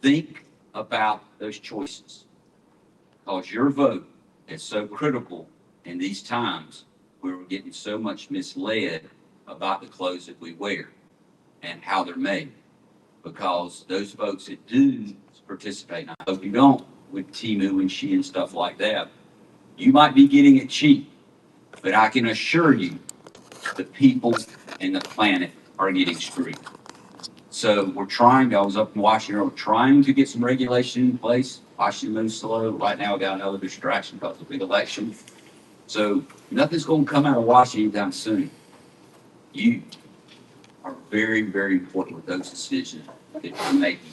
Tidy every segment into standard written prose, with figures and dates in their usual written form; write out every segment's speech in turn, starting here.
think about those choices, because your vote is so critical in these times where we're getting so much misled about the clothes that we wear and how they're made. Because those folks that do participate, and I hope you don't, with Timu and She and stuff like that, you might be getting it cheap, but I can assure you the people and the planet are getting screwed. So we're trying, I was up in Washington, we're trying to get some regulation in place. Washington moves slow. Right now, we got another distraction because of the big election. So nothing's going to come out of Washington anytime soon. You are very, very important with those decisions that you're making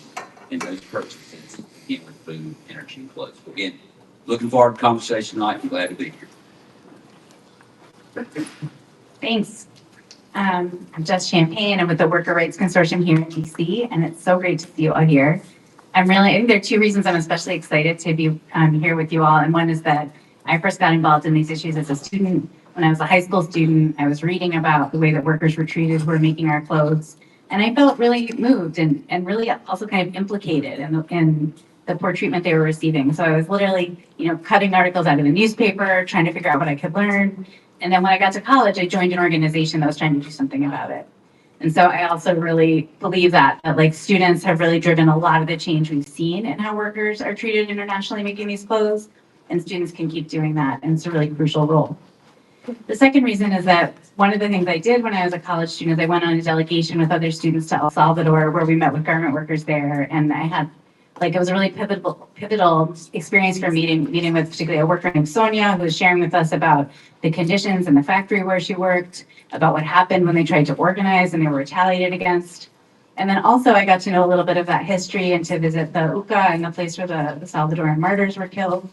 in those purchases, again, with food, energy, and clothes. Again, looking forward to the conversation tonight. I'm glad to be here. Thanks. I'm Jess Champagne. I'm with the Worker Rights Consortium here in DC, and it's so great to see you all here. I think there are two reasons I'm especially excited to be here with you all, and one is that I first got involved in these issues as a student. When I was a high school student, I was reading about the way that workers were treated who were making our clothes, and I felt really moved and really also kind of implicated in the poor treatment they were receiving. So I was literally, cutting articles out of the newspaper, trying to figure out what I could learn. And then when I got to college, I joined an organization that was trying to do something about it. And so I also really believe that like students have really driven a lot of the change we've seen in how workers are treated internationally making these clothes, and students can keep doing that, and it's a really crucial role. The second reason is that one of the things I did when I was a college student is I went on a delegation with other students to El Salvador, where we met with garment workers there, and I had it was a really pivotal experience for meeting with particularly a worker named Sonia, who was sharing with us about the conditions in the factory where she worked, about what happened when they tried to organize and they were retaliated against. And then also I got to know a little bit of that history and to visit the UCA and the place where the Salvadoran martyrs were killed.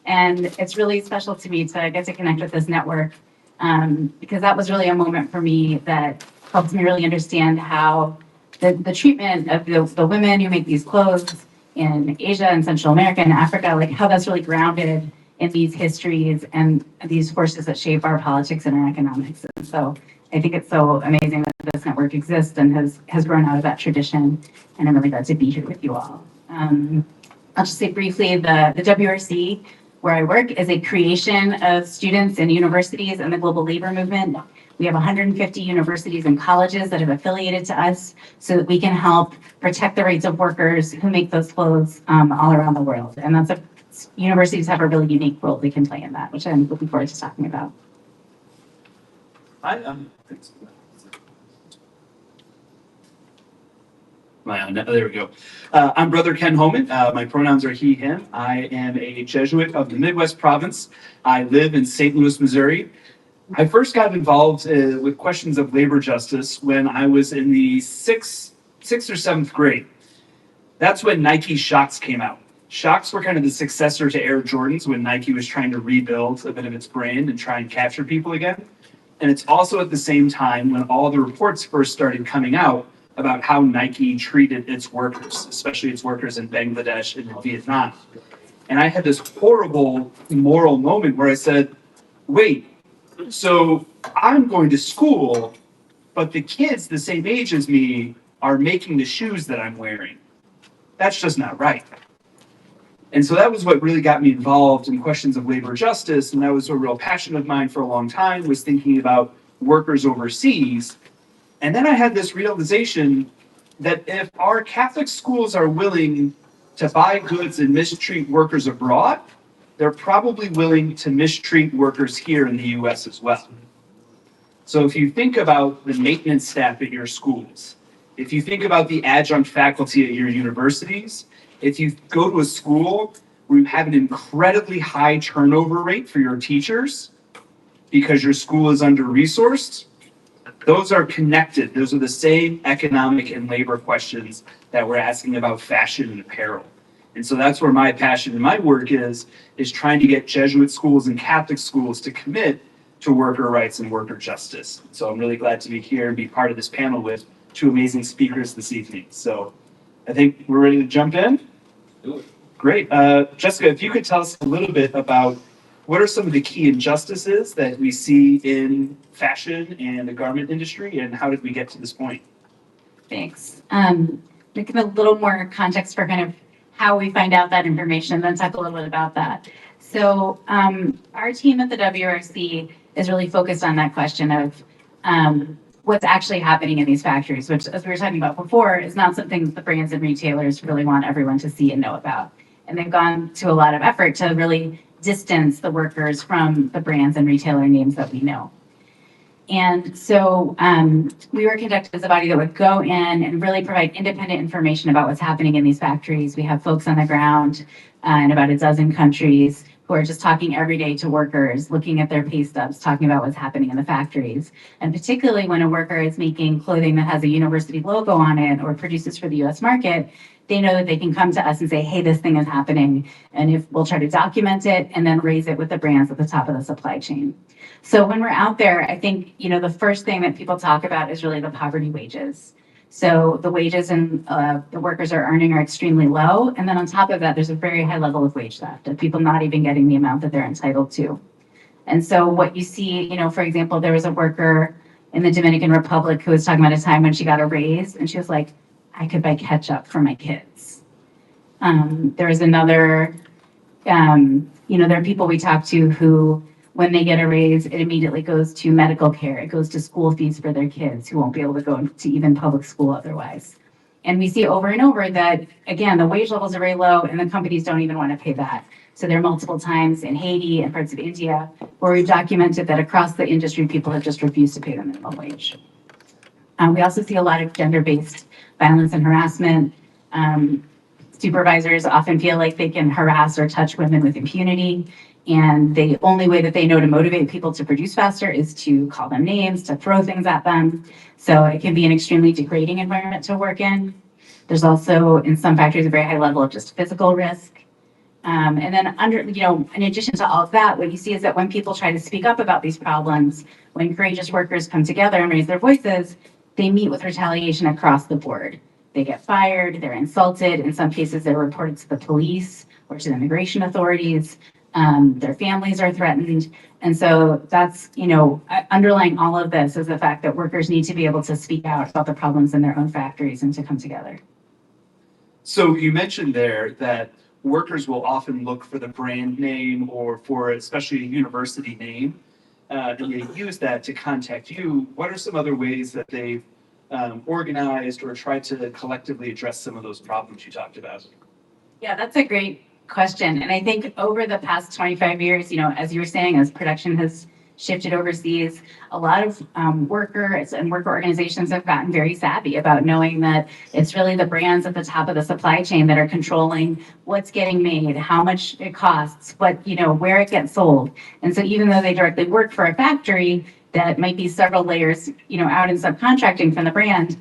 And it's really special to me to get to connect with this network, because that was really a moment for me that helped me really understand how the treatment of the women who make these clothes in Asia and Central America and Africa, like how that's really grounded in these histories and these forces that shape our politics and our economics. And so I think it's so amazing that this network exists and has grown out of that tradition. And I'm really glad to be here with you all. I'll just say briefly, the WRC, where I work, is a creation of students in universities and the global labor movement. We have 150 universities and colleges that have affiliated to us so that we can help protect the rights of workers who make those clothes all around the world. And universities have a really unique role they can play in that, which I'm looking forward to talking about. There we go. I'm Brother Ken Homan. My pronouns are he, him. I am a Jesuit of the Midwest province. I live in St. Louis, Missouri. I first got involved with questions of labor justice when I was in the sixth or seventh grade. That's when Nike Shox came out. Shox were kind of the successor to Air Jordans when Nike was trying to rebuild a bit of its brand and try and capture people again. And it's also at the same time when all the reports first started coming out about how Nike treated its workers, especially its workers in Bangladesh and in Vietnam. And I had this horrible moral moment where I said, wait, so I'm going to school, but the kids the same age as me are making the shoes that I'm wearing. That's just not right. And so that was what really got me involved in questions of labor justice. And that was a real passion of mine for a long time, was thinking about workers overseas. And then I had this realization that if our Catholic schools are willing to buy goods and mistreat workers abroad, they're probably willing to mistreat workers here in the US as well. So if you think about the maintenance staff at your schools, if you think about the adjunct faculty at your universities, if you go to a school where you have an incredibly high turnover rate for your teachers because your school is under-resourced, those are connected. Those are the same economic and labor questions that we're asking about fashion and apparel. And so that's where my passion and my work is trying to get Jesuit schools and Catholic schools to commit to worker rights and worker justice. So I'm really glad to be here and be part of this panel with two amazing speakers this evening. So I think we're ready to jump in. Do it. Great. Jessica, if you could tell us a little bit about what are some of the key injustices that we see in fashion and the garment industry, and how did we get to this point? Thanks. give a little more context for kind of how we find out that information, then talk a little bit about that. So our team at the WRC is really focused on that question of what's actually happening in these factories, which, as we were talking about before, is not something that the brands and retailers really want everyone to see and know about. And they've gone to a lot of effort to really distance the workers from the brands and retailer names that we know. And so we were conducted as a body that would go in and really provide independent information about what's happening in these factories. We have folks on the ground in about a dozen countries who are just talking every day to workers, looking at their pay stubs, talking about what's happening in the factories. And particularly when a worker is making clothing that has a university logo on it or produces for the US market, they know that they can come to us and say, hey, this thing is happening. And if we'll try to document it and then raise it with the brands at the top of the supply chain. So when we're out there, I think, the first thing that people talk about is really the poverty wages. So the wages and the workers are earning are extremely low. And then on top of that, there's a very high level of wage theft of people not even getting the amount that they're entitled to. And so what you see, for example, there was a worker in the Dominican Republic who was talking about a time when she got a raise and she was like, I could buy ketchup for my kids. There was another, there are people we talk to who, when they get a raise, it immediately goes to medical care. It goes to school fees for their kids who won't be able to go to even public school otherwise. And we see over and over that, again, the wage levels are very low and the companies don't even want to pay that. So there are multiple times in Haiti and parts of India where we've documented that across the industry, people have just refused to pay the minimum wage. We also see a lot of gender-based violence and harassment. Supervisors often feel like they can harass or touch women with impunity. And the only way that they know to motivate people to produce faster is to call them names, to throw things at them. So it can be an extremely degrading environment to work in. There's also, in some factories, a very high level of just physical risk. And then in addition to all of that, what you see is that when people try to speak up about these problems, when courageous workers come together and raise their voices, they meet with retaliation across the board. They get fired, they're insulted. In some cases, they're reported to the police or to the immigration authorities. Their families are threatened. And so that's, underlying all of this is the fact that workers need to be able to speak out about the problems in their own factories and to come together. So you mentioned there that workers will often look for the brand name or for especially a university name, and they use that to contact you. What are some other ways that they've organized or tried to collectively address some of those problems you talked about? Yeah, that's a great question. And I think over the past 25 years, as you were saying, as production has shifted overseas, a lot of workers and worker organizations have gotten very savvy about knowing that it's really the brands at the top of the supply chain that are controlling what's getting made, how much it costs, where it gets sold. And so even though they directly work for a factory that might be several layers, out in subcontracting from the brand,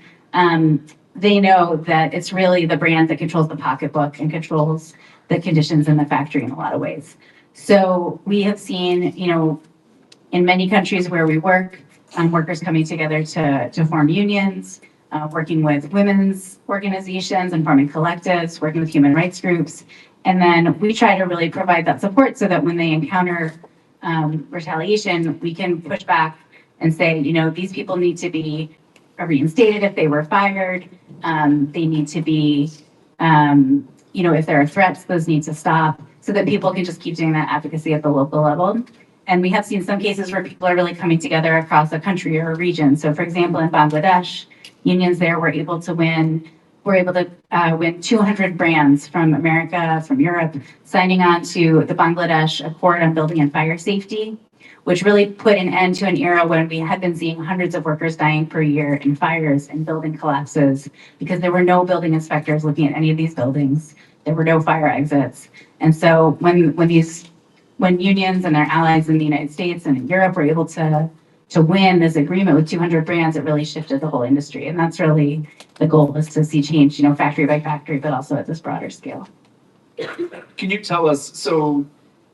they know that it's really the brand that controls the pocketbook and controls the conditions in the factory in a lot of ways. So we have seen, in many countries where we work, workers coming together to form unions, working with women's organizations and forming collectives, working with human rights groups. And then we try to really provide that support so that when they encounter retaliation, we can push back and say, these people need to be reinstated if they were fired. They need to be, if there are threats, those need to stop so that people can just keep doing that advocacy at the local level. And we have seen some cases where people are really coming together across a country or a region. So for example, in Bangladesh, unions there were able to win 200 brands from America, from Europe, signing on to the Bangladesh Accord on Building and Fire Safety, which really put an end to an era when we had been seeing hundreds of workers dying per year in fires and building collapses because there were no building inspectors looking at any of these buildings. There were no fire exits. And so when unions and their allies in the United States and in Europe were able to win this agreement with 200 brands, it really shifted the whole industry. And that's really the goal, is to see change, factory by factory, but also at this broader scale. Can you tell us, so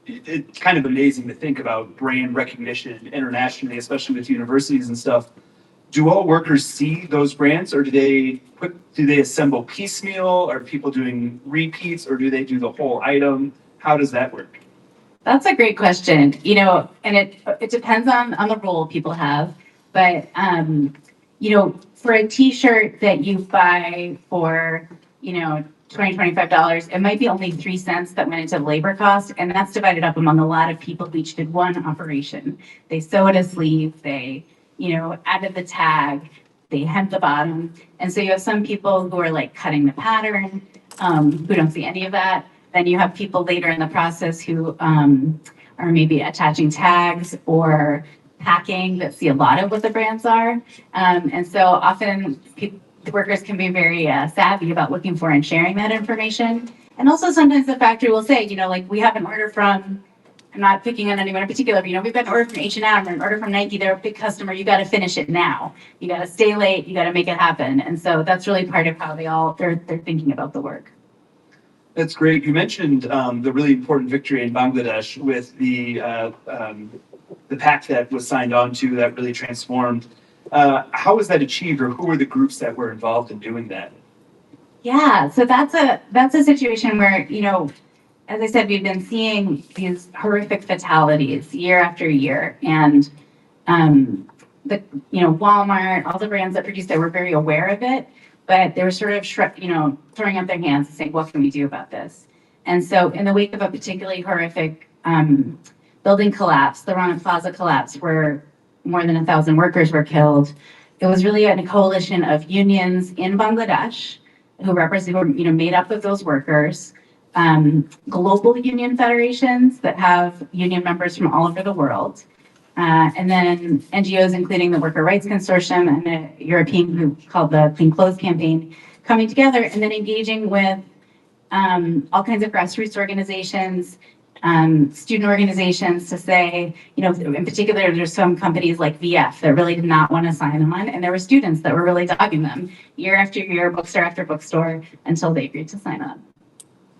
it's kind of amazing to think about brand recognition internationally, especially with universities and stuff. Do all workers see those brands, or do they assemble piecemeal? Are people doing repeats, or do they do the whole item? How does that work? That's a great question, and it depends on the role people have. But, for a t-shirt that you buy for, $25, it might be only 3 cents that went into labor cost, and that's divided up among a lot of people who each did one operation. They sewed a sleeve, they, added the tag, they hemmed the bottom. And so you have some people who are like cutting the pattern, who don't see any of that. Then you have people later in the process who are maybe attaching tags or packing that see a lot of what the brands are. And so often the workers can be very savvy about looking for and sharing that information. And also sometimes the factory will say, like we have an order from, I'm not picking on anyone in particular, but we've got an order from H&M or an order from Nike. They're a big customer. You got to finish it now. You got to stay late. You got to make it happen. And so that's really part of how they're thinking about the work. That's great. You mentioned the really important victory in Bangladesh with the pact that was signed on to that really transformed. How was that achieved, or who were the groups that were involved in doing that? Yeah, so that's a situation where, as I said, we've been seeing these horrific fatalities year after year, and Walmart, all the brands that produced it were very aware of it, but they were sort of throwing up their hands and saying, "What can we do about this?" And so, in the wake of a particularly horrific building collapse, the Rana Plaza collapse, where more than 1,000 workers were killed, it was really a coalition of unions in Bangladesh who made up of those workers, global union federations that have union members from all over the world, and then NGOs, including the Worker Rights Consortium and the European group called the Clean Clothes Campaign, coming together and then engaging with all kinds of grassroots organizations, student organizations to say, in particular, there's some companies like VF that really did not want to sign on, and there were students that were really dogging them year after year, bookstore after bookstore, until they agreed to sign on.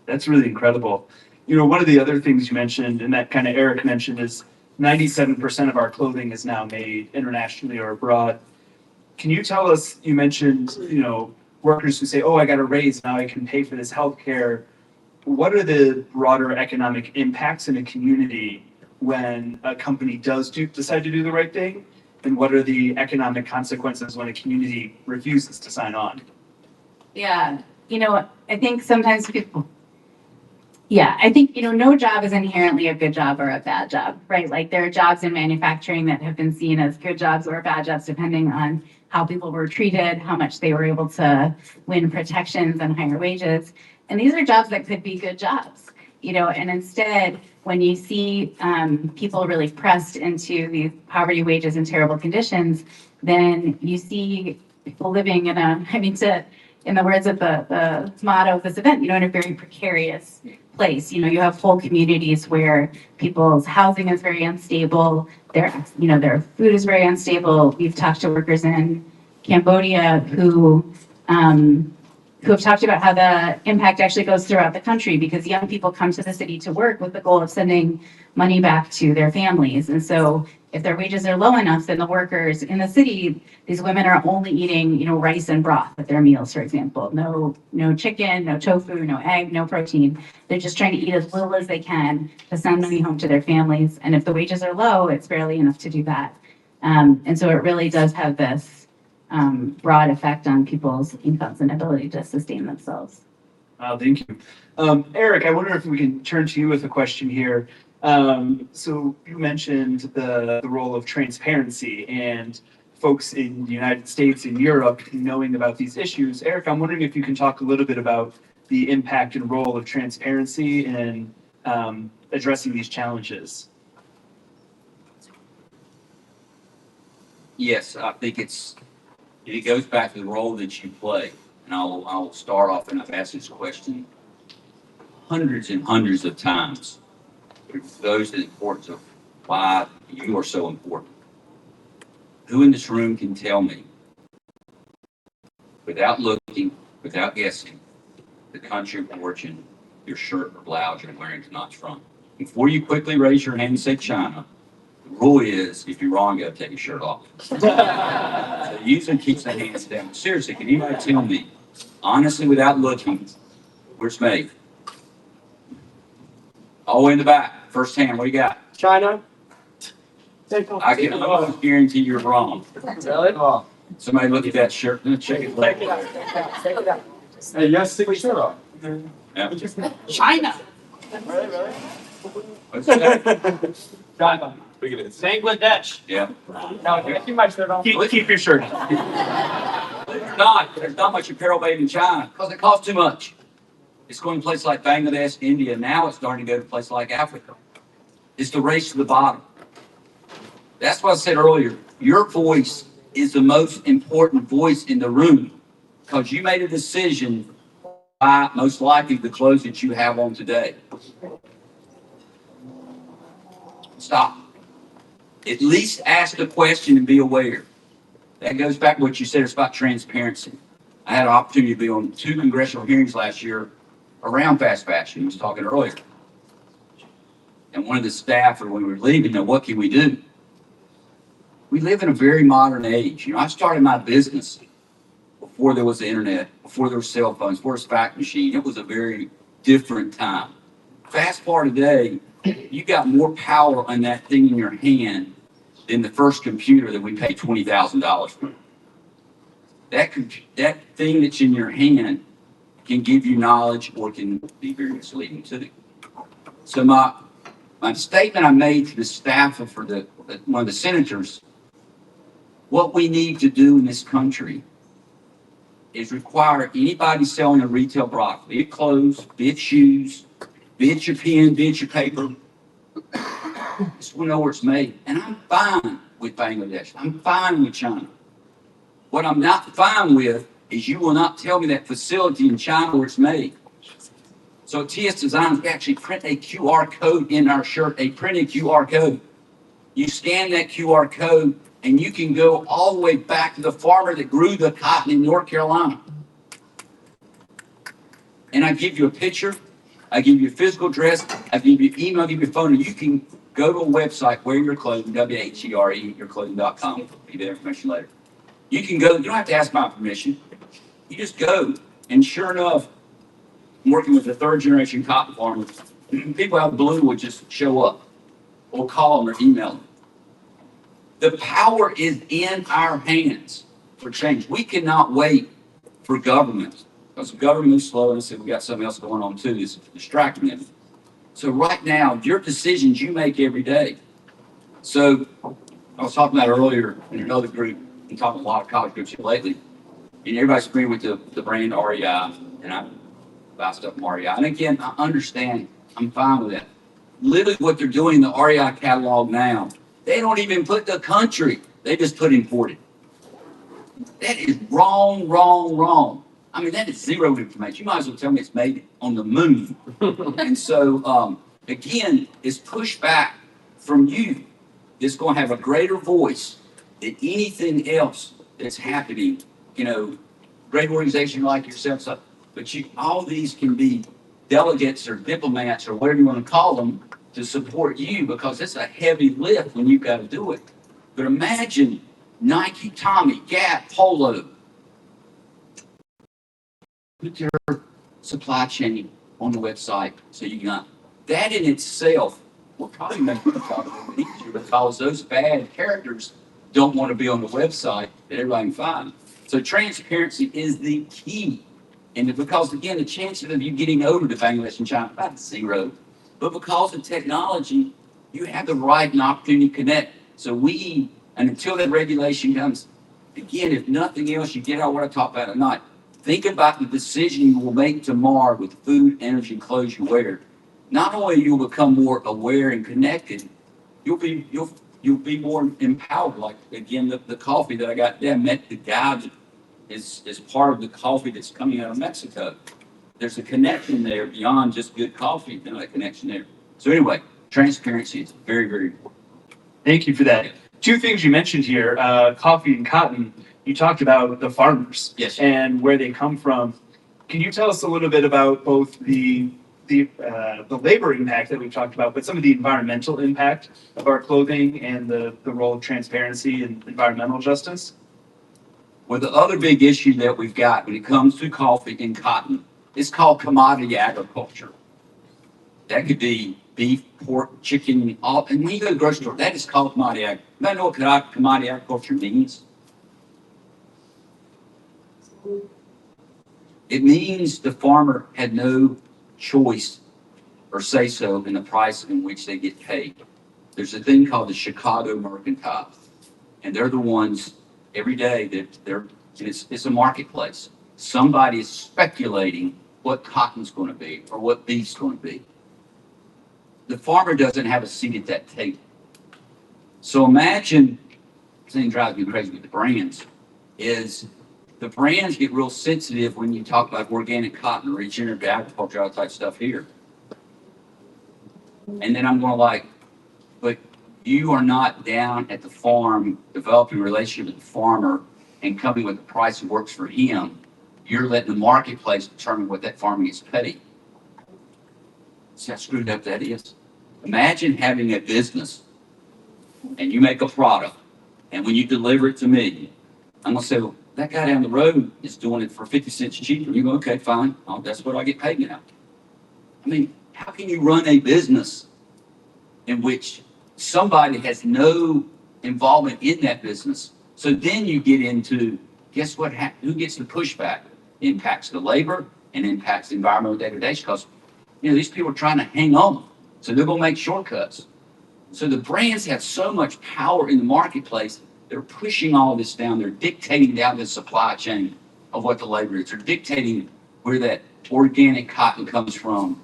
That's really incredible. One of the other things you mentioned, and that kind of Eric mentioned, is 97% of our clothing is now made internationally or abroad. Can you tell us, you mentioned, workers who say, oh, I got a raise, now I can pay for this healthcare. What are the broader economic impacts in a community when a company does decide to do the right thing? And what are the economic consequences when a community refuses to sign on? Yeah, I think sometimes no job is inherently a good job or a bad job, right? Like there are jobs in manufacturing that have been seen as good jobs or bad jobs, depending on how people were treated, how much they were able to win protections and higher wages. And these are jobs that could be good jobs, and instead, when you see people really pressed into these poverty wages and terrible conditions, then you see people living in in the words of the motto of this event, in a very precarious place. You have whole communities where people's housing is very unstable, their food is very unstable. We've talked to workers in Cambodia who have talked about how the impact actually goes throughout the country, because young people come to the city to work with the goal of sending money back to their families. And so if their wages are low enough, then the workers in the city, these women are only eating, rice and broth at their meals, for example. No chicken, no tofu, no egg, no protein. They're just trying to eat as little as they can to send money home to their families. And if the wages are low, it's barely enough to do that. And so it really does have this broad effect on people's incomes and ability to sustain themselves. Thank you. Eric, I wonder if we can turn to you with a question here. So you mentioned the role of transparency and folks in the United States and Europe knowing about these issues. Eric, I'm wondering if you can talk a little bit about the impact and role of transparency in addressing these challenges. Yes, I think it goes back to the role that you play. And I'll start off, and I've asked this question hundreds and hundreds of times. Those are the importance of why you are so important. Who in this room can tell me, without looking, without guessing, the country of origin your shirt or blouse you're wearing tonight's from? Before you quickly raise your hand and say China, the rule is, if you're wrong, you got to take your shirt off. So usually keeps the hands down. Seriously, can anybody tell me, honestly, without looking, where's it's made? All the way in the back. First hand, what do you got? China. I can almost guarantee you're wrong. Really? Somebody look at that shirt and check it later. Hey, yes, take your shirt off. Yeah. China. What's that? Look at this. Bangladesh. Yeah. Keep your shirt on. There's not much apparel made in China because it costs too much. It's going to places like Bangladesh, India. Now it's starting to go to places like Africa. It's the race to the bottom. That's what I said earlier. Your voice is the most important voice in the room because you made a decision to buy most likely the clothes that you have on today. Stop. At least ask the question and be aware. That goes back to what you said. It's about transparency. I had an opportunity to be on 2 congressional hearings last year around fast fashion. I was talking earlier. And one of the staff, when we were leaving, what can we do? We live in a very modern age. I started my business before there was the internet, before there were cell phones, before there was fax machine. It was a very different time. Fast forward today, you got more power on that thing in your hand than the first computer that we paid $20,000 for. That thing that's in your hand can give you knowledge or can be very misleading too. So my statement I made to the staff for one of the senators, what we need to do in this country is require anybody selling a retail product, be it clothes, be it shoes, be it your pen, be it your paper, just want to know where it's made. And I'm fine with Bangladesh. I'm fine with China. What I'm not fine with is you will not tell me that facility in China where it's made. So at TS Designs, we actually print a QR code in our shirt, a printed QR code. You scan that QR code and you can go all the way back to the farmer that grew the cotton in North Carolina. And I give you a picture, I give you a physical address, I give you email, I give you a phone, and you can go to a website, Wear Your Clothing, WHERE, yourclothing.com. I'll give you the information later. You can go, you don't have to ask my permission. You just go, and sure enough, I'm working with a 3rd generation cotton farmer. People out of the blue would just show up, or call them or email them. The power is in our hands for change. We cannot wait for government because the government moves slow, and I said we got something else going on too that's distracting them. So right now, your decisions you make every day. So I was talking about earlier in another group, and talking to a lot of college groups here lately, and everybody's familiar with the brand REI, and I buy stuff from REI. And again, I understand, I'm fine with that. Literally what they're doing in the REI catalog now, they don't even put the country, they just put imported. That is wrong, wrong, wrong. I mean, that is zero information. You might as well tell me it's made on the moon. And so, again, it's pushback from you that's going to have a greater voice than anything else that's happening. Great organization like yourself, so, but all these can be delegates or diplomats or whatever you want to call them to support you because it's a heavy lift when you've got to do it. But imagine Nike, Tommy, Gap, Polo. Put your supply chain on the website so you can. That in itself will probably make the job a little bit easier because those bad characters don't want to be on the website that everybody can find. So transparency is the key. And because, again, the chances of you getting over to Bangladesh and China about zero. But because of technology, you have the right and opportunity to connect. So and until that regulation comes, again, if nothing else, you get out what I talked about tonight. Think about the decision you will make tomorrow with food, energy, and clothes you wear. Not only you'll become more aware and connected, you'll be more empowered. Like, again, the coffee that I got there, I met the guy that is part of the coffee that's coming out of Mexico. There's a connection there beyond just good coffee, a connection there. So anyway, transparency is very, very important. Thank you for that. 2 things you mentioned here, coffee and cotton. You talked about the farmers. Yes. And where they come from. Can you tell us a little bit about both the labor impact that we've talked about, but some of the environmental impact of our clothing and the role of transparency and environmental justice? Well, the other big issue that we've got when it comes to coffee and cotton is called commodity agriculture. That could be beef, pork, chicken, all. And when you go to the grocery store, that is called commodity agriculture. You know what commodity agriculture means? It means the farmer had no choice or say so in the price in which they get paid. There's a thing called the Chicago Mercantile, and they're the ones every day that it's a marketplace. Somebody is speculating what cotton's going to be or what beef's going to be. The farmer doesn't have a seat at that table. So imagine, the thing that drives me crazy with the brands is the brands get real sensitive when you talk about organic cotton or regenerative agriculture, all type stuff here. And then I'm going like, but you are not down at the farm developing a relationship with the farmer and coming with a price that works for him. You're letting the marketplace determine what that farmer gets paid. See how screwed up that is? Imagine having a business and you make a product, and when you deliver it to me, I'm going to say, well, that guy down the road is doing it for 50 cents cheaper. You go, okay, fine. Oh, that's what I get paid now. I mean, how can you run a business in which somebody has no involvement in that business? So then you get into, guess what? Who gets the pushback? Impacts the labor and impacts the environmental degradation because, these people are trying to hang on. So they're going to make shortcuts. So the brands have so much power in the marketplace. They're pushing all this down. They're dictating down the supply chain of what the labor is. They're dictating where that organic cotton comes from,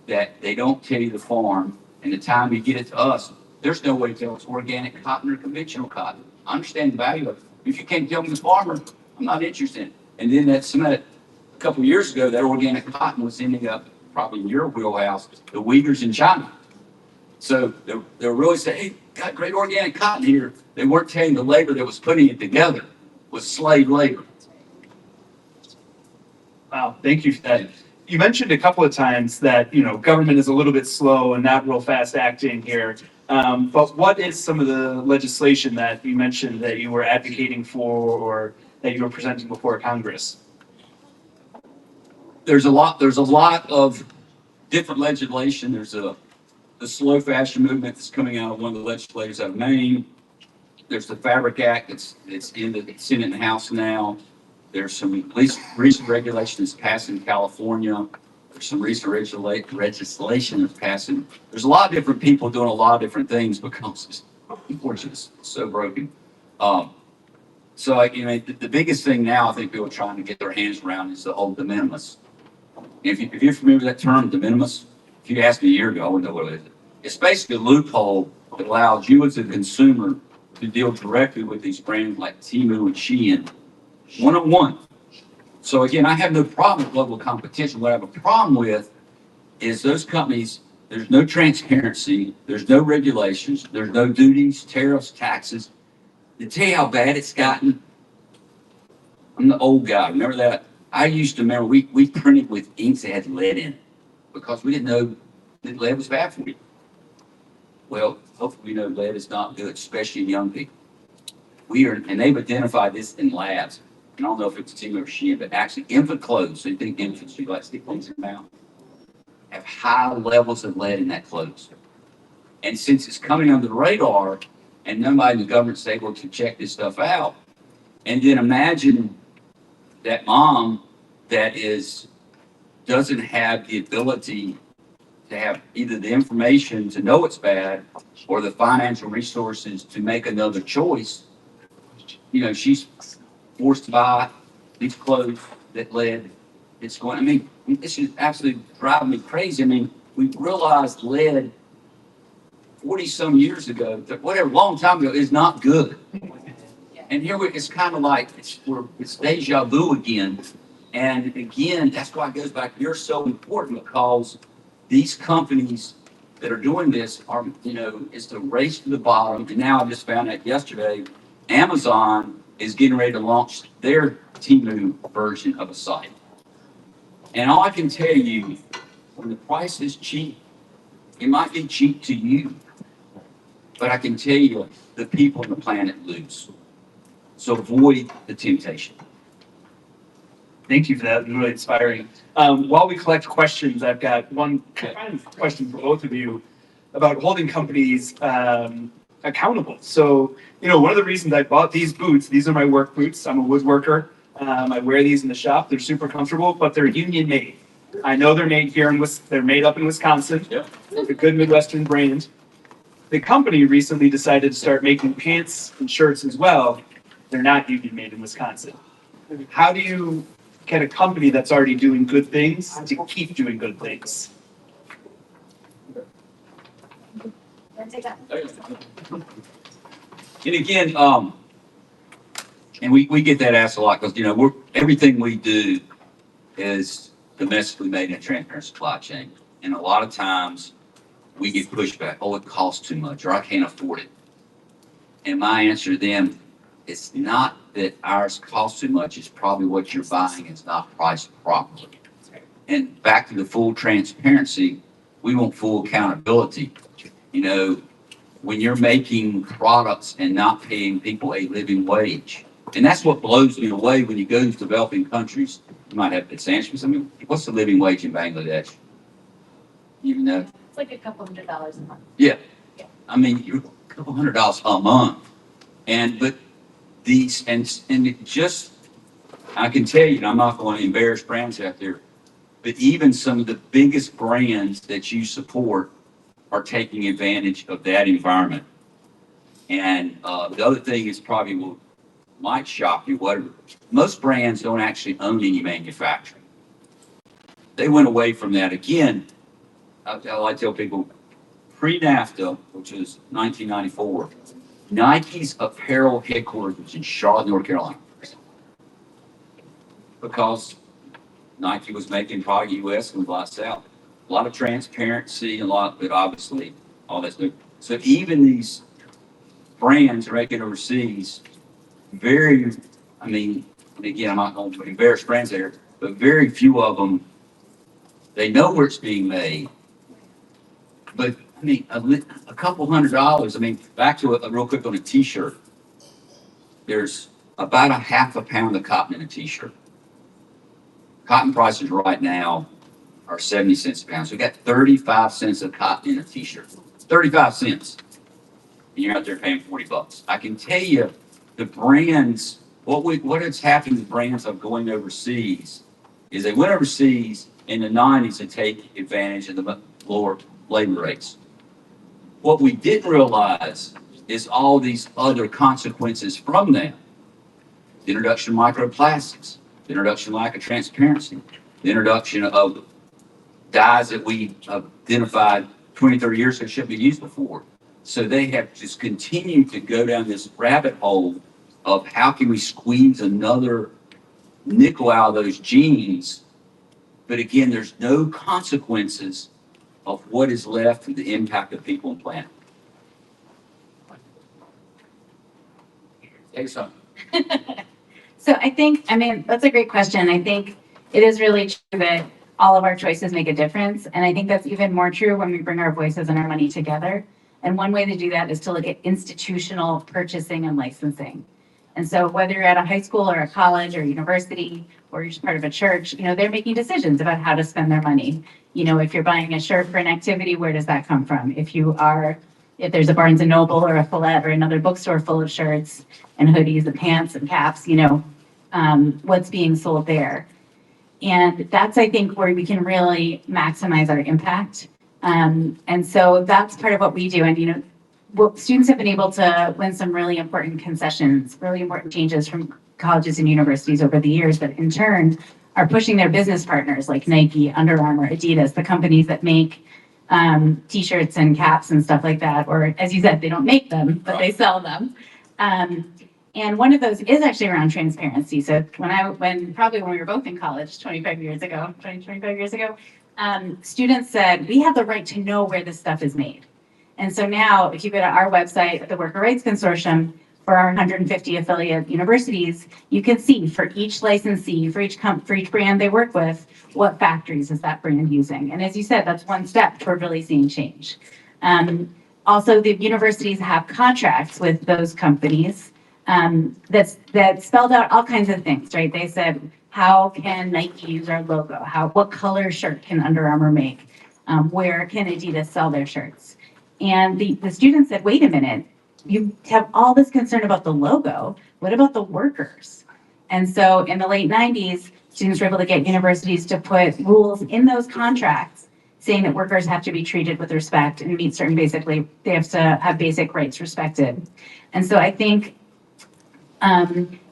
that they don't tell you the farm. And the time you get it to us, there's no way to tell it's organic cotton or conventional cotton. I understand the value of it. If you can't tell me the farmer, I'm not interested. And then a couple of years ago, that organic cotton was ending up probably in your wheelhouse, the Uyghurs in China. So they're really saying, hey, got great organic cotton here. They weren't telling the labor that was putting it together was slave labor. Wow, thank you for that. You mentioned a couple of times that, government is a little bit slow and not real fast acting here. But what is some of the legislation that you mentioned that you were advocating for or that you were presenting before Congress? There's a lot of different legislation. There's the slow fashion movement that's coming out of one of the legislators out of Maine. There's the Fabric Act that's in the Senate and House now. There's some recent regulation that's passed in California. There's some recent legislation that's passing. There's a lot of different people doing a lot of different things because unfortunately it's so broken. The biggest thing now I think people are trying to get their hands around is the whole de minimis. If you're familiar with that term, de minimis, if you asked me a year ago, I wouldn't know what it is. It's basically a loophole that allows you as a consumer to deal directly with these brands like Temu and Shein, one-on-one. So again, I have no problem with global competition. What I have a problem with is those companies, there's no transparency, there's no regulations, there's no duties, tariffs, taxes. To tell you how bad it's gotten, I'm the old guy, remember that? I used to remember we printed with inks that had lead in it because we didn't know that lead was bad for you. Well, hopefully we know lead is not good, especially in young people. And they've identified this in labs. I don't know if it's Temu or Shein, but actually infant clothes, so you think infants, you like stick things in their mouth, have high levels of lead in that clothes. And since it's coming under the radar and nobody in the government's able to check this stuff out, and then imagine that mom that doesn't have the ability to have either the information to know it's bad or the financial resources to make another choice. She's forced to buy these clothes that lead. This is absolutely driving me crazy. We realized lead 40 some years ago, long time ago, is not good. And here it's kind of like it's deja vu again. And again, that's why it goes back. You're so important because these companies that are doing this are, it's the race to the bottom. And now I just found out yesterday, Amazon is getting ready to launch their Temu version of a site. And all I can tell you, when the price is cheap, it might be cheap to you, but I can tell you the people on the planet lose. So avoid the temptation. Thank you for that. It was really inspiring. While we collect questions, I've got one kind of question for both of you about holding companies accountable. So, one of the reasons I bought these boots, these are my work boots. I'm a woodworker. I wear these in the shop. They're super comfortable, but they're union made. I know they're made here they're made up in Wisconsin. Yep. A good Midwestern brand. The company recently decided to start making pants and shirts as well. They're not union made in Wisconsin. How do you get a company that's already doing good things to keep doing good things? And again, and we get that asked a lot because, everything we do is domestically made in a transparent supply chain. And a lot of times we get pushback, oh, it costs too much, or I can't afford it. And my answer to them, it's not that ours costs too much, it's probably what you're buying is not priced properly. And back to the full transparency, we want full accountability. When you're making products and not paying people a living wage. And that's what blows me away when you go to developing countries. You might have to answer me. I mean, what's the living wage in Bangladesh? You know? It's like a couple $100s a month. Yeah. I mean, you're a couple $100s a month. But these, and it just, I can tell you, and I'm not going to embarrass brands out there, but even some of the biggest brands that you support are taking advantage of that environment. And the other thing is probably might shock you, most brands don't actually own any manufacturing. They went away from that. Again, I tell people, pre-NAFTA, which was 1994, Nike's apparel headquarters was in Charlotte, North Carolina. Because Nike was making product US and a lot south. A lot of transparency, but obviously all that's new. So even these brands are making overseas, and again, I'm not going to embarrass brands there, but very few of them, they know where it's being made. But a couple $100, back to real quick on a t-shirt. There's about a half a pound of cotton in a t-shirt. Cotton prices right now are 70 cents a pound. So we got 35 cents of cotton in a t-shirt. 35 cents. And you're out there paying $40. I can tell you the brands, what has happened to brands of going overseas is they went overseas in the 90s to take advantage of the lower labor rates. What we didn't realize is all these other consequences from that. The introduction of microplastics, the introduction of lack of transparency, the introduction of dyes that we identified 20, 30 years ago shouldn't be used before. So they have just continued to go down this rabbit hole of how can we squeeze another nickel out of those jeans. But again, there's no consequences of what is left and the impact of people and planet. Take some. So that's a great question. I think it is really true that all of our choices make a difference. And I think that's even more true when we bring our voices and our money together. And one way to do that is to look at institutional purchasing and licensing. And so whether you're at a high school or a college or university, or you're just part of a church, they're making decisions about how to spend their money. If you're buying a shirt for an activity, where does that come from? If there's a Barnes and Noble or a Follett or another bookstore full of shirts and hoodies and pants and caps, what's being sold there. And that's, I think, where we can really maximize our impact. And so that's part of what we do. And, students have been able to win some really important concessions, really important changes from colleges and universities over the years that in turn are pushing their business partners like Nike, Under Armour, Adidas, the companies that make t-shirts and caps and stuff like that. Or as you said, they don't make them, but they sell them. And one of those is actually around transparency. So when we were both in college 25 years ago, students said, we have the right to know where this stuff is made. And so now if you go to our website, the Worker Rights Consortium, for our 150 affiliate universities, you can see for each licensee, for each brand they work with, what factories is that brand using. And as you said, that's one step toward really seeing change. Also, the universities have contracts with those companies that spelled out all kinds of things, right? They said, how can Nike use our logo? What color shirt can Under Armour make? Where can Adidas sell their shirts? And the students said, wait a minute, you have all this concern about the logo. What about the workers? And so in the late 90s, students were able to get universities to put rules in those contracts saying that workers have to be treated with respect and meet certain they have to have basic rights respected. And so I think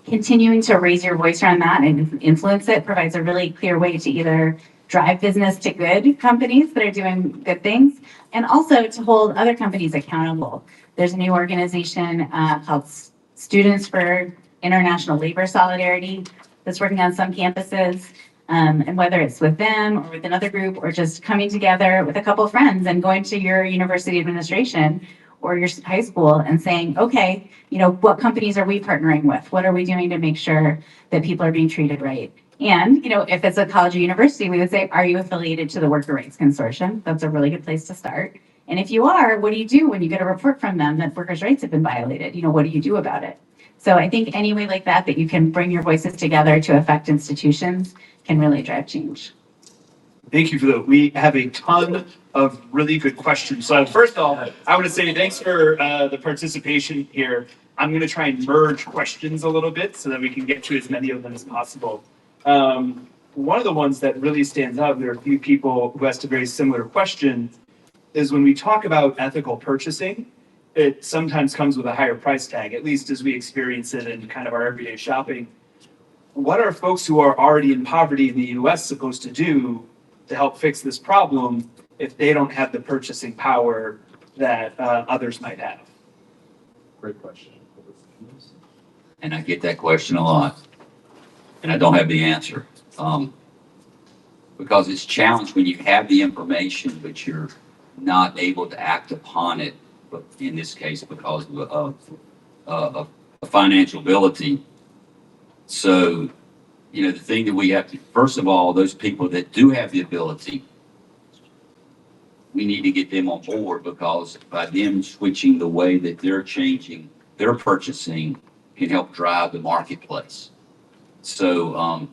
continuing to raise your voice around that and influence it provides a really clear way to either drive business to good companies that are doing good things, and also to hold other companies accountable. There's a new organization called Students for International Labor Solidarity that's working on some campuses. And whether it's with them or with another group or just coming together with a couple of friends and going to your university administration or your high school and saying, okay, what companies are we partnering with? What are we doing to make sure that people are being treated right? And, if it's a college or university, we would say, are you affiliated to the Worker Rights Consortium? That's a really good place to start. And if you are, what do you do when you get a report from them that workers' rights have been violated? What do you do about it? So I think any way like that you can bring your voices together to affect institutions can really drive change. Thank you for that. We have a ton of really good questions. So first of all, I want to say thanks for the participation here. I'm going to try and merge questions a little bit so that we can get to as many of them as possible. One of the ones that really stands out, there are a few people who asked a very similar question, is when we talk about ethical purchasing, it sometimes comes with a higher price tag, at least as we experience it in kind of our everyday shopping. What are folks who are already in poverty in the US supposed to do to help fix this problem if they don't have the purchasing power that others might have? Great question. And I get that question a lot, and I don't have the answer. Because it's challenged when you have the information, but you're not able to act upon it, but in this case, because of financial ability. So, the thing that we have to, first of all, those people that do have the ability, we need to get them on board, because by them switching the way that they're changing their purchasing can help drive the marketplace. So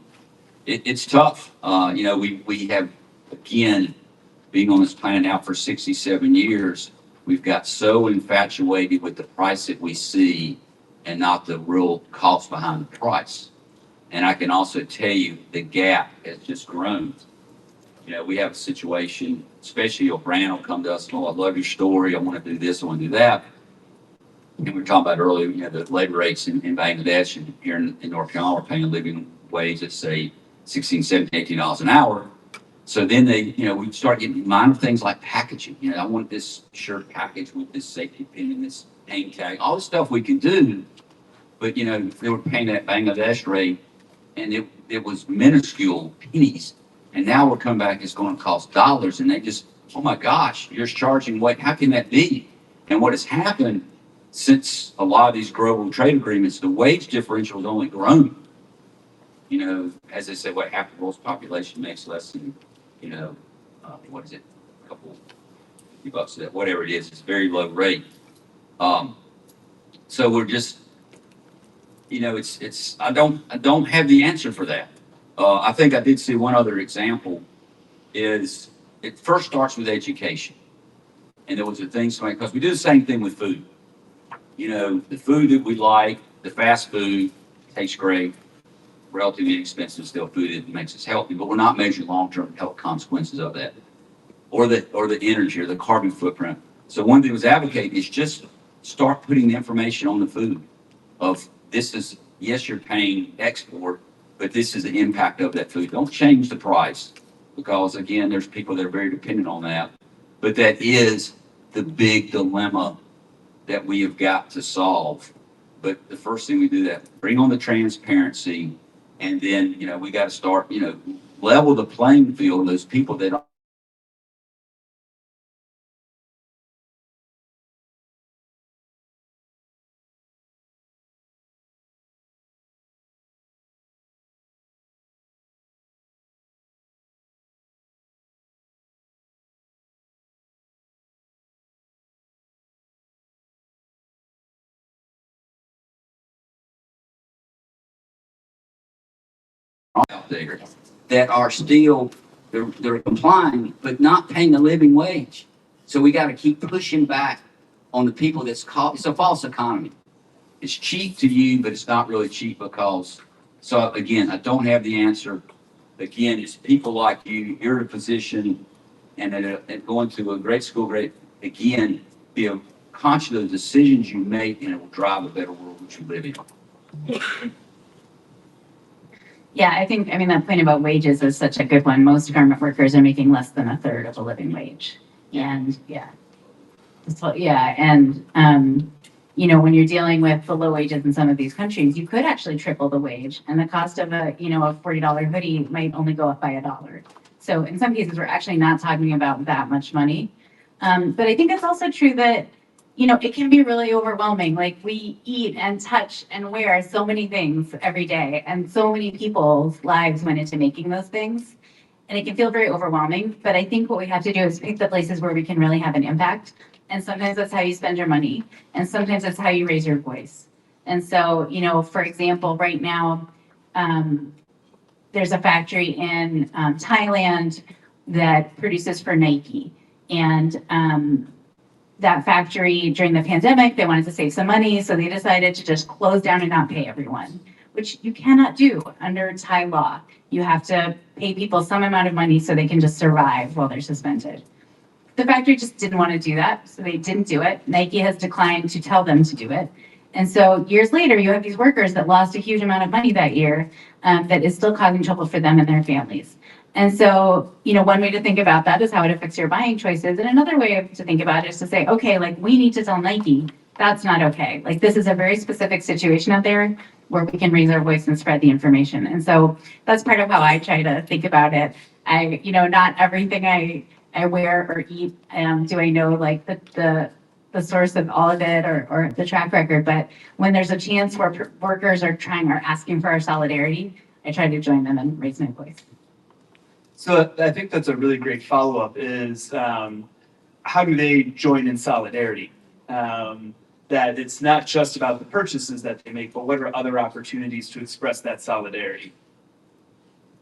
it's tough. We have, again, being on this planet now for 67 years, we've got so infatuated with the price that we see and not the real cost behind the price. And I can also tell you the gap has just grown. We have a situation, especially a brand will come to us, oh, I love your story, I want to do this, I want to do that. And we were talking about earlier, the labor rates in Bangladesh and here in North Carolina are paying a living wage at, say, $16, $17, $18 an hour. So then we start getting minor things like packaging. I want this shirt package with this safety pin and this name tag, all the stuff we can do. But, they were paying that Bangladesh rate, and it was minuscule pennies. And now we're coming back, it's going to cost dollars. And they just, oh my gosh, you're charging what? How can that be? And what has happened since a lot of these global trade agreements, the wage differential has only grown. As they say, half the world's population makes less than, what is it? A couple $50 a day, whatever it is. It's a very low rate. So we're just, I don't have the answer for that. I think I did see one other example is it first starts with education. And there was a thing, because we do the same thing with food. The food that we like, the fast food, tastes great, relatively inexpensive, still food that makes us healthy, but we're not measuring long-term health consequences of that, or the energy or the carbon footprint. So one thing I was advocating is just start putting the information on the food of this is, yes, you're paying export, but this is the impact of that food. Don't change the price, because again, there's people that are very dependent on that, but that is the big dilemma that we have got to solve. But the first thing we do that, bring on the transparency, and then, we got to start, level the playing field. Those people that are out there that are still, they're complying, but not paying a living wage. So we got to keep pushing back on the people it's a false economy. It's cheap to you, but it's not really cheap, because So again, I don't have the answer. Again, it's people like you, you're in a position and going to a great school, again, be conscious of the decisions you make and it will drive a better world that you live in. Yeah, I mean, that point about wages is such a good one. Most garment workers are making less than a third of a living wage. And yeah. So, yeah, and when you're dealing with the low wages in some of these countries, you could actually triple the wage, and the cost of a $40 hoodie might only go up by $1. So in some cases, we're actually not talking about that much money. But I think it's also true that it can be really overwhelming. Like we eat and touch and wear so many things every day, and so many people's lives went into making those things. And it can feel very overwhelming. But I think what we have to do is pick the places where we can really have an impact. And sometimes that's how you spend your money. And sometimes that's how you raise your voice. And so, for example, right now, there's a factory in Thailand that produces for Nike. And that factory during the pandemic, they wanted to save some money. So they decided to just close down and not pay everyone, which you cannot do under Thai law. You have to pay people some amount of money so they can just survive while they're suspended. The factory just didn't want to do that, so they didn't do it. Nike has declined to tell them to do it. And so years later, you have these workers that lost a huge amount of money that year that is still causing trouble for them and their families. And so, one way to think about that is how it affects your buying choices. And another way to think about it is to say, okay, like we need to tell Nike, that's not okay. Like this is a very specific situation out there where we can raise our voice and spread the information. And so that's part of how I try to think about it. Not everything I wear or eat, do I know like the source of all of it or the track record, but when there's a chance where workers are asking for our solidarity, I try to join them and raise my voice. So I think that's a really great follow-up is how do they join in solidarity? That it's not just about the purchases that they make, but what are other opportunities to express that solidarity?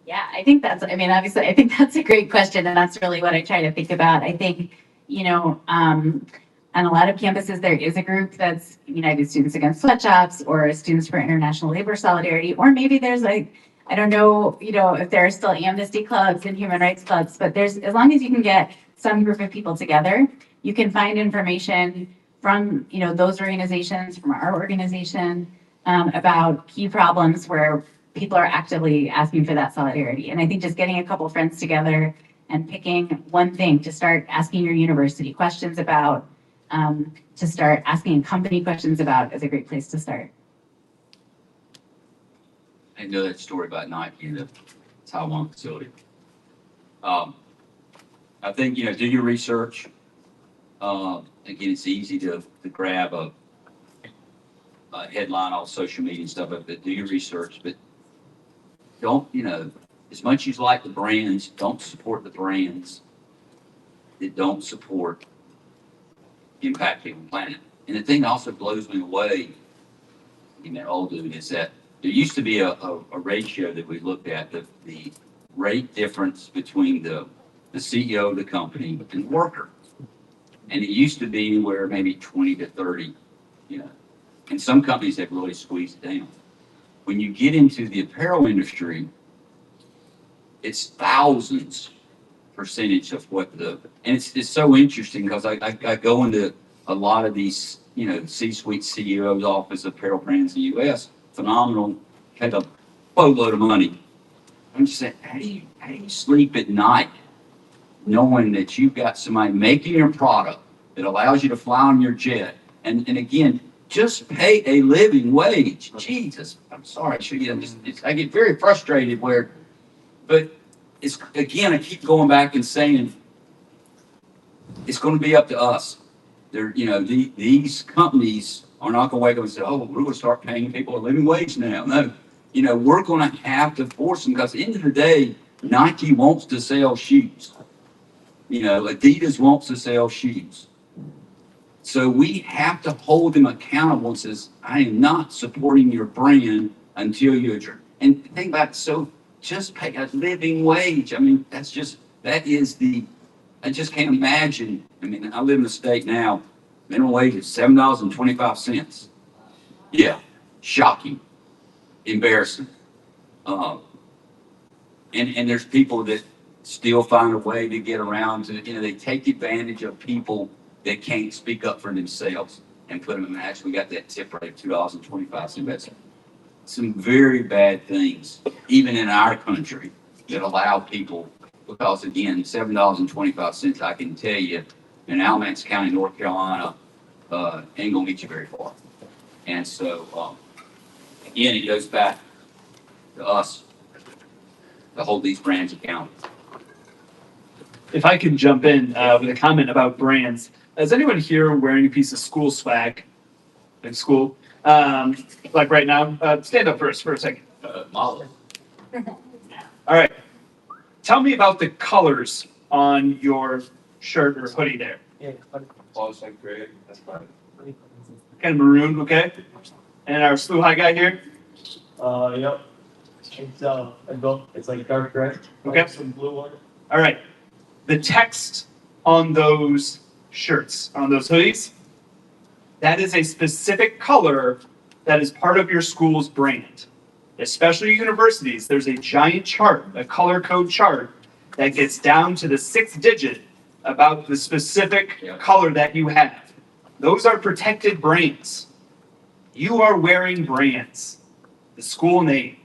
Yeah, obviously, I think that's a great question, and that's really what I try to think about. I think, on a lot of campuses, there is a group that's United Students Against Sweatshops or Students for International Labor Solidarity, or maybe there's I don't know, if there are still amnesty clubs and human rights clubs, but as long as you can get some group of people together, you can find information from, those organizations, from our organization, about key problems where people are actively asking for that solidarity. And I think just getting a couple friends together and picking one thing to start asking your university questions about, to start asking company questions about is a great place to start. I know that story about Nike and the Taiwan facility. I think, do your research. Again, it's easy to grab a headline off social media and stuff, but do your research. But don't, as much as you like the brands, don't support the brands that don't support impacting the planet. And the thing that also blows me away, old dude, is that there used to be a ratio that we looked at, the rate difference between the CEO of the company and the worker. And it used to be anywhere maybe 20 to 30, And some companies have really squeezed it down. When you get into the apparel industry, it's thousands percentage of and it's so interesting because I go into a lot of these, C-suite CEOs' office of apparel brands in the U.S., phenomenal, had a boatload of money. I'm just saying, how do you sleep at night knowing that you've got somebody making your product that allows you to fly on your jet? And again, just pay a living wage. Jesus, I'm sorry. I get very frustrated but it's, again, I keep going back and saying, it's going to be up to us. These companies are not going to wake up and say, oh, we're going to start paying people a living wage now. No, we're going to have to force them because at the end of the day, Nike wants to sell shoes. Adidas wants to sell shoes. So we have to hold them accountable and says, I am not supporting your brand until you adjourn. And think about it, so just pay a living wage. I just can't imagine. I live in a state now, minimum wage is $7.25. Yeah, shocking, embarrassing. Um, and there's people that still find a way to get around to, they take advantage of people that can't speak up for themselves and put them in match. We got that tip rate of $2.25. That's some very bad things, even in our country, that allow people, because again, $7.25, I can tell you, in Alamance County, North Carolina, ain't gonna get you very far. And so, again, it goes back to us to hold these brands accountable. If I can jump in with a comment about brands, is anyone here wearing a piece of school swag in school? Like right now? Stand up first for a second. Molly. All right. Tell me about the colors on your shirt or hoodie there. Paul's like Greg, that's fine. Kind of maroon, okay? And our SLU high guy here. Yep. It's like dark gray. Okay. Some blue one. All right. The text on those shirts, on those hoodies, that is a specific color that is part of your school's brand. Especially universities, there's a giant chart, a color code chart, that gets down to the 6th digit about the specific color that you have. Those are protected brands. You are wearing brands. The school name.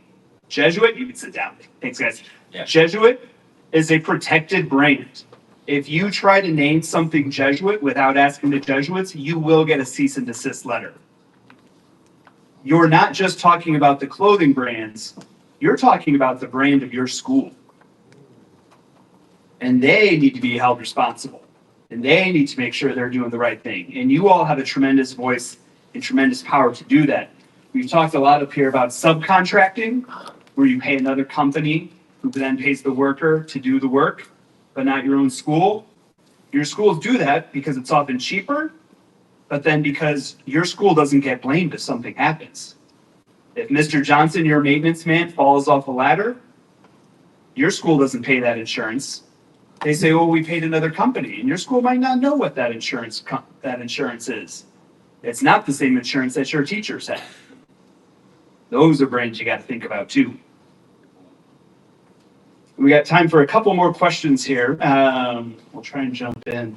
Jesuit, you can sit down. Thanks, guys. Yeah. Jesuit is a protected brand. If you try to name something Jesuit without asking the Jesuits, you will get a cease and desist letter. You're not just talking about the clothing brands, you're talking about the brand of your school. And they need to be held responsible. And they need to make sure they're doing the right thing. And you all have a tremendous voice and tremendous power to do that. We've talked a lot up here about subcontracting, where you pay another company who then pays the worker to do the work, but not your own school. Your schools do that because it's often cheaper, but then because your school doesn't get blamed if something happens. If Mr. Johnson, your maintenance man, falls off a ladder, your school doesn't pay that insurance. They say, oh, we paid another company, and your school might not know what that insurance is. It's not the same insurance that your teachers have. Those are brands you got to think about too. We got time for a couple more questions here. We'll try and jump in.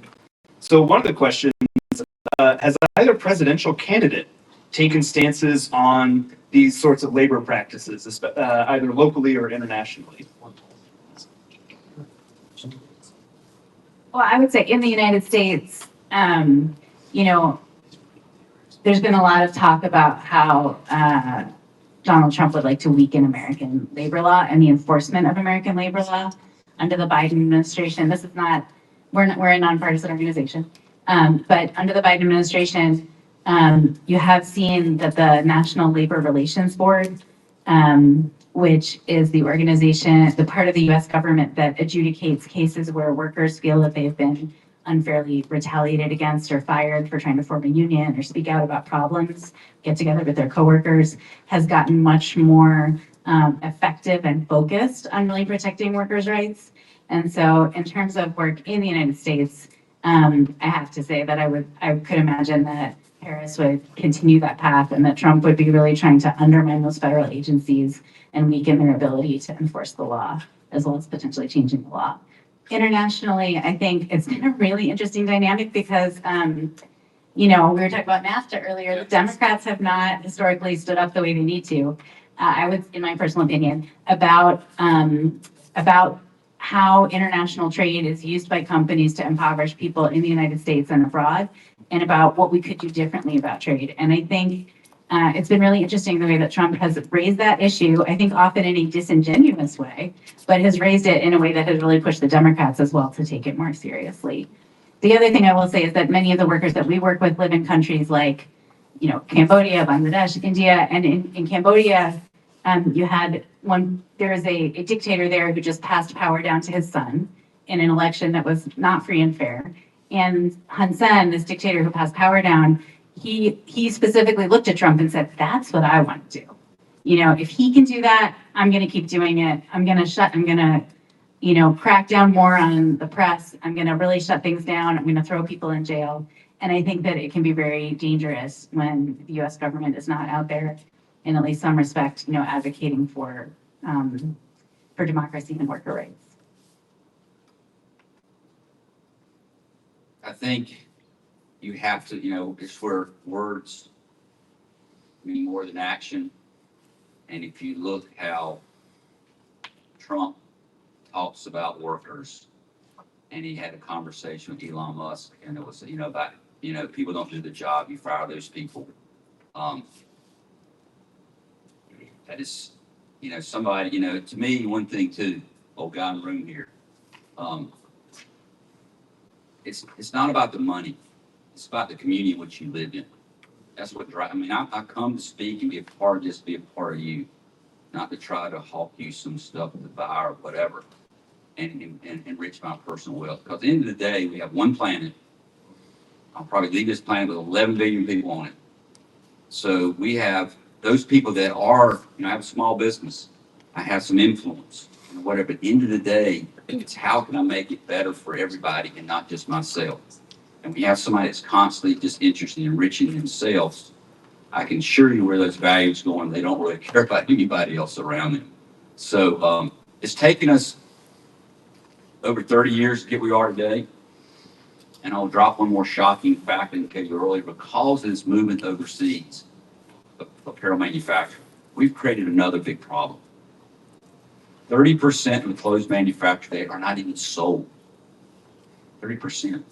So one of the questions, has either presidential candidate taken stances on these sorts of labor practices, either locally or internationally? Well, I would say in the United States, there's been a lot of talk about how Donald Trump would like to weaken American labor law and the enforcement of American labor law under the Biden administration. This is not, we're a nonpartisan organization, but under the Biden administration, you have seen that the National Labor Relations Board, which is the organization, the part of the U.S. government that adjudicates cases where workers feel that they've been unfairly retaliated against or fired for trying to form a union or speak out about problems, get together with their coworkers, has gotten much more effective and focused on really protecting workers' rights. And so in terms of work in the United States, I have to say that I could imagine that Harris would continue that path and that Trump would be really trying to undermine those federal agencies and weaken their ability to enforce the law, as well as potentially changing the law. Internationally, I think it's been a really interesting dynamic because, we were talking about NAFTA earlier. The Democrats have not historically stood up the way they need to. I would, in my personal opinion, about how international trade is used by companies to impoverish people in the United States and abroad, and about what we could do differently about trade. And I think it's been really interesting the way that Trump has raised that issue, I think often in a disingenuous way, but has raised it in a way that has really pushed the Democrats as well to take it more seriously. The other thing I will say is that many of the workers that we work with live in countries like, Cambodia, Bangladesh, India, and in Cambodia, there is a dictator there who just passed power down to his son in an election that was not free and fair. And Hun Sen, this dictator who passed power down, he specifically looked at Trump and said, that's what I want to do. If he can do that, I'm going to keep doing it. I'm going to crack down more on the press. I'm going to really shut things down. I'm going to throw people in jail. And I think that it can be very dangerous when the U.S. government is not out there, in at least some respect, advocating for for democracy and worker rights. I think you have to, it's where words mean more than action. And if you look how Trump talks about workers, and he had a conversation with Elon Musk, and it was, about, people don't do the job, you fire those people. That is, somebody, to me, one thing too, old guy in the room here, it's not about the money. It's about the community in which you live in. That's what drives. I mean, I come to speak and be a part of this, be a part of you, not to try to hawk you some stuff to buy or whatever, and enrich my personal wealth. Because at the end of the day, we have one planet. I'll probably leave this planet with 11 billion people on it. So we have those people that are, I have a small business. I have some influence, whatever. At the end of the day, it's how can I make it better for everybody and not just myself. And we have somebody that's constantly just interested in enriching themselves. I can assure you where those values going. They don't really care about anybody else around them. So it's taken us over 30 years to get where we are today. And I'll drop one more shocking fact in case you earlier. Because of this movement overseas of apparel manufacturing, we've created another big problem. 30% of the clothes manufactured today are not even sold. 30%.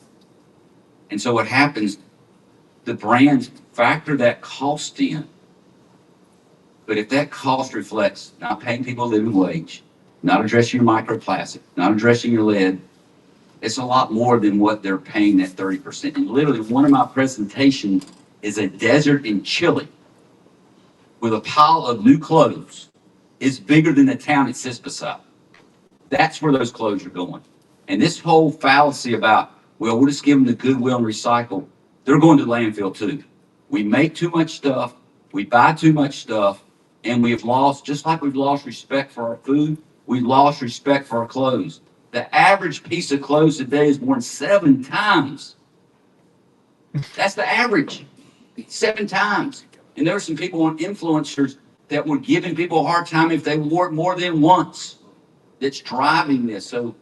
And so what happens, the brands factor that cost in. But if that cost reflects not paying people a living wage, not addressing your microplastic, not addressing your lead, it's a lot more than what they're paying that 30%. And literally, one of my presentations is a desert in Chile with a pile of new clothes. It's bigger than the town it sits beside. That's where those clothes are going. And this whole fallacy about, well, we'll just give them the goodwill and recycle, they're going to landfill too. We make too much stuff, we buy too much stuff, and we've lost, just like we've lost respect for our food, we've lost respect for our clothes. The average piece of clothes today is worn 7 times. That's the average, 7 times. And there are some people on influencers that were giving people a hard time if they wore it more than once. That's driving this. So,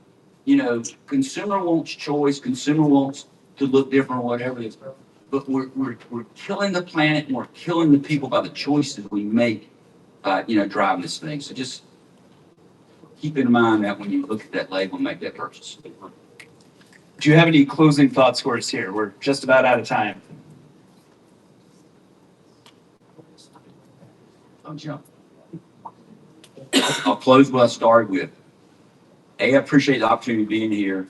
consumer wants choice, consumer wants to look different or whatever it is. But we're killing the planet and we're killing the people by the choices we make, driving this thing. So just keep in mind that when you look at that label and make that purchase. Do you have any closing thoughts for us here? We're just about out of time. I'll jump. I'll close what I started with. I appreciate the opportunity of being here,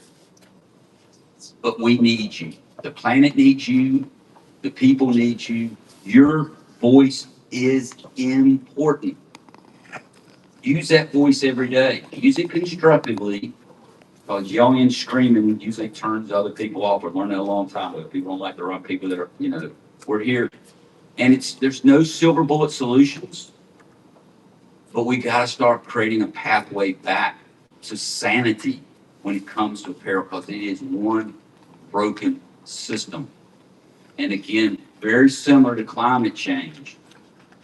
but we need you. The planet needs you. The people need you. Your voice is important. Use that voice every day. Use it constructively, because yelling and screaming usually turns other people off. We've learned that a long time ago. People don't like to run people that are, we're here. And there's no silver bullet solutions, but we got to start creating a pathway back to sanity when it comes to apparel, because it is one broken system. And again, very similar to climate change.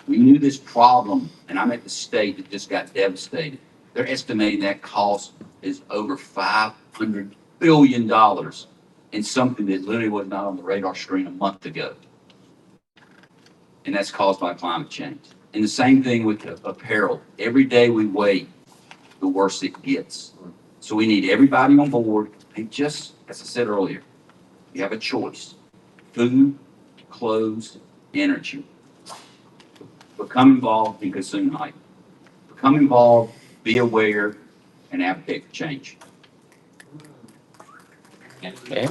We knew this problem, and I'm at the state that just got devastated. They're estimating that cost is over $500 billion in something that literally was not on the radar screen a month ago. And that's caused by climate change. And the same thing with apparel. Every day we wait, the worse it gets. So we need everybody on board. And just, as I said earlier, you have a choice. Food, clothes, energy. Become involved in consumer hype. Become involved, be aware, and advocate for change. Okay.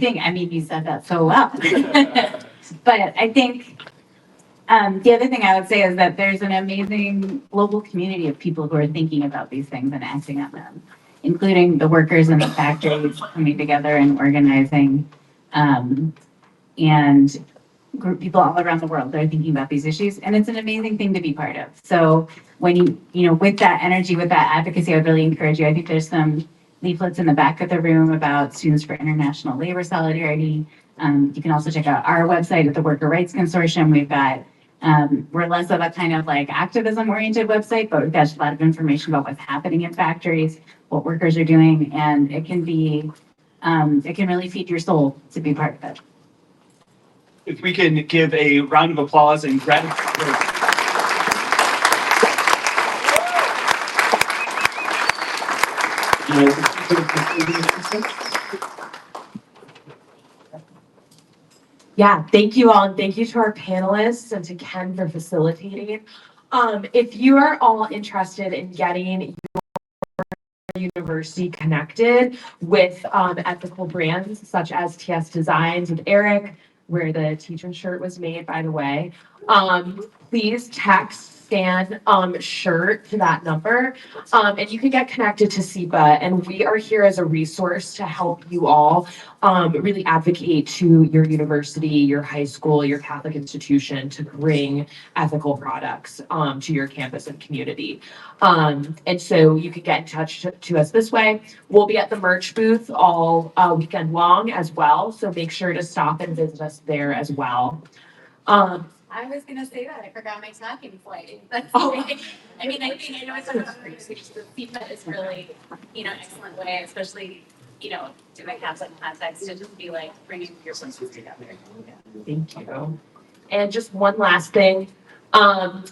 You said that so well. But I think the other thing I would say is that there's an amazing global community of people who are thinking about these things and acting on them, including the workers in the factories coming together and organizing, and people all around the world that are thinking about these issues. And it's an amazing thing to be part of. So when with that energy, with that advocacy, I would really encourage you. I think there's some leaflets in the back of the room about Students for International Labor Solidarity. You can also check out our website at the Worker Rights Consortium. We've got, we're less of a kind of like activism-oriented website, but we've got a lot of information about what's happening in factories, what workers are doing, and it can be, it can really feed your soul to be part of it. If we can give a round of applause and gratitude. Yeah, thank you all, and thank you to our panelists and to Ken for facilitating. If you are all interested in getting your university connected with ethical brands such as TS Designs with Eric, where the teacher shirt was made, by the way, please text Stan shirt to that number, and you can get connected to SEPA. And we are here as a resource to help you all really advocate to your university, your high school, your Catholic institution to bring ethical products to your campus and community. And so you can get in touch to us this way. We'll be at the merch booth all weekend long as well. So make sure to stop and visit us there as well. I was gonna say that, I forgot my talking point. That's Oh. I mean, I think, I know it's sort of feedback is really, excellent way, especially, in a Catholic context, to just be like bringing your senses together. Thank you. And just one last thing.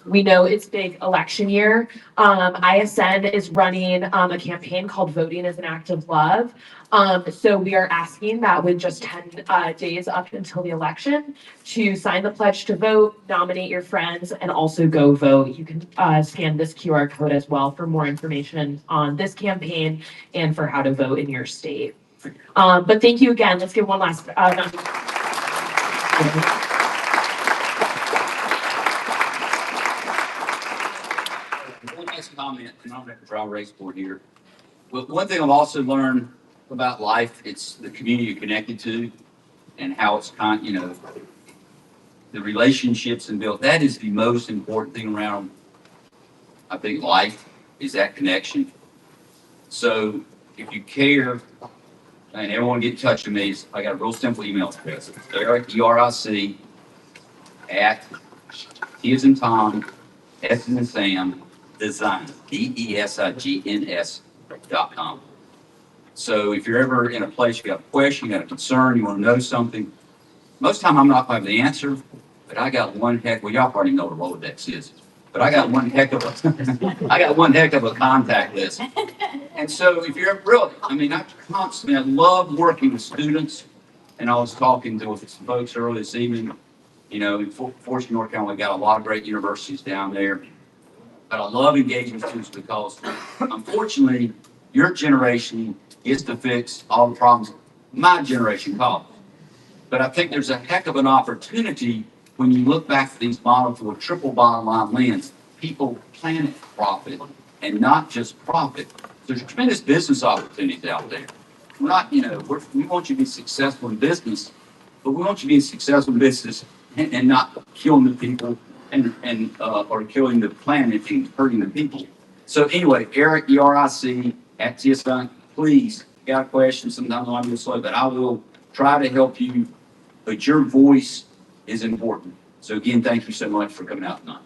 We know it's big election year. ISN is running a campaign called Voting is an Act of Love. So we are asking that with just 10 days up until the election to sign the pledge to vote, nominate your friends, and also go vote. You can scan this QR code as well for more information on this campaign and for how to vote in your state. But thank you again. Let's give one last One last comment, and I'm at the trial race board here. But one thing I've also learned about life, it's the community you're connected to and how it's the relationships and built. That is the most important thing around, I think, life is that connection. So if you care, and everyone get in touch with me, I got a real simple email address. Eric, ERIC, at T as in Tom, S as in Sam, Design, DESIGNS.com. So if you're ever in a place, you got a question, you got a concern, you want to know something, most of the time I'm not going to have the answer, but I got one well, y'all already know what Rolodex is, but I got one heck of a contact list. And so if you're really, I love working with students, and I was talking to some folks earlier this evening, in Fortune, North Carolina, we got a lot of great universities down there. But I love engaging with students because, unfortunately, your generation gets to fix all the problems my generation caused. But I think there's a heck of an opportunity when you look back at these models with a triple bottom line lens. People plan profit and not just profit. There's tremendous business opportunities out there. We're not, we want you to be successful in business, but we want you to be successful in business and not killing the people or killing the planet and hurting the people. So anyway, Eric, ERIC at TSI, please, got a question, sometimes I'm just slow, but I will try to help you, but your voice is important. So again, thank you so much for coming out tonight.